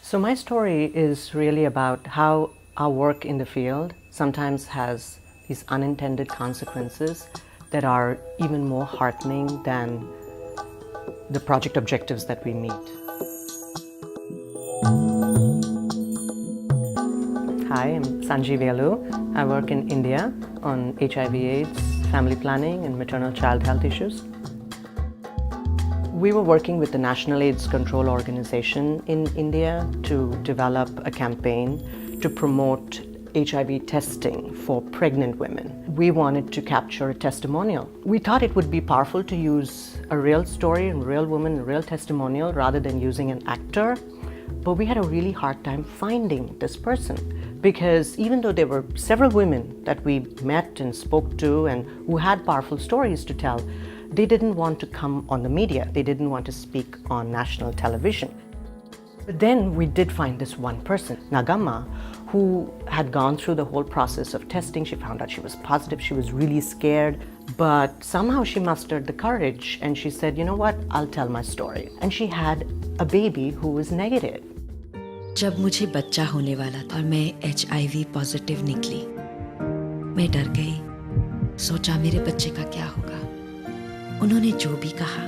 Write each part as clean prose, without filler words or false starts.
So my story is really about how our work in the field sometimes has these unintended consequences that are even more heartening than the project objectives that we meet. Hi, I'm Sanji Velu. I work in India on HIV/AIDS, family planning and maternal child health issues. We were working with the National AIDS Control Organization in India to develop a campaign to promote HIV testing for pregnant women. We wanted to capture a testimonial. We thought it would be powerful to use a real story, a real woman, a real testimonial rather than using an actor. But we had a really hard time finding this person because even though there were several women that we met and spoke to and who had powerful stories to tell, they didn't want to come on the media. They didn't want to speak on national television. But then we did find this one person, Nagamma, who had gone through the whole process of testing. She found out she was positive. She was really scared, but somehow she mustered the courage and she said, you know what, I'll tell my story. And she had a baby who was negative. जब मुझे बच्चा होने वाला था और मैं HIV positive निकली, मैं डर गई। सोचा मेरे बच्चे का क्या होगा। उन्होंने जो भी कहा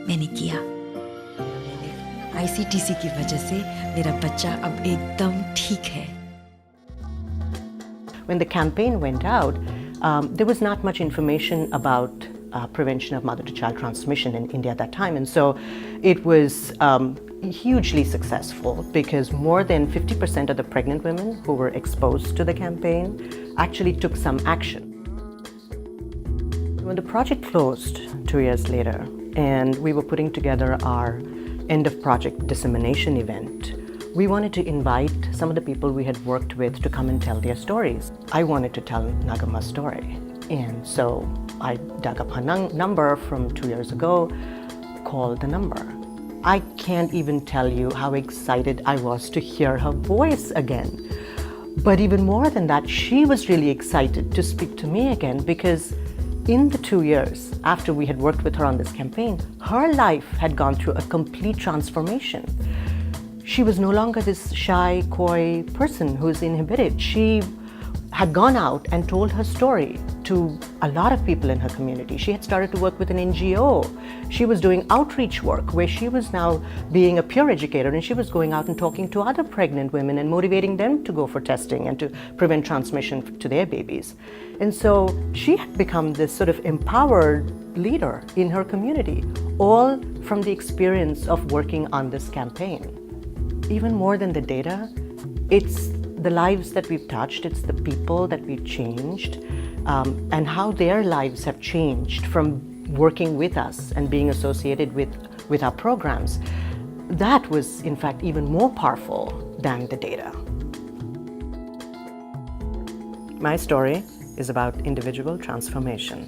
मैंने किया। ICTC की वजह से मेरा बच्चा अब एकदम ठीक है। When the campaign went out, there was not much information about prevention of mother-to-child transmission in India at that time, and so it was hugely successful because more than 50% of the pregnant women who were exposed to the campaign actually took some action. When the project closed 2 years later and we were putting together our end of project dissemination event, we wanted to invite some of the people we had worked with to come and tell their stories. I wanted to tell Nagamma's story, and so I dug up her number from 2 years ago, called the number. I can't even tell you how excited I was to hear her voice again. But even more than that, she was really excited to speak to me again because in the 2 years after we had worked with her on this campaign, her life had gone through a complete transformation. She was no longer this shy, coy person who's inhibited. She had gone out and told her story to a lot of people in her community. She had started to work with an NGO. She was doing outreach work where she was now being a peer educator, and she was going out and talking to other pregnant women and motivating them to go for testing and to prevent transmission to their babies. And so she had become this sort of empowered leader in her community, all from the experience of working on this campaign. Even more than the data, it's the lives that we've touched, it's the people that we've changed, and how their lives have changed from working with us and being associated with our programs. That was, in fact, even more powerful than the data. My story is about individual transformation.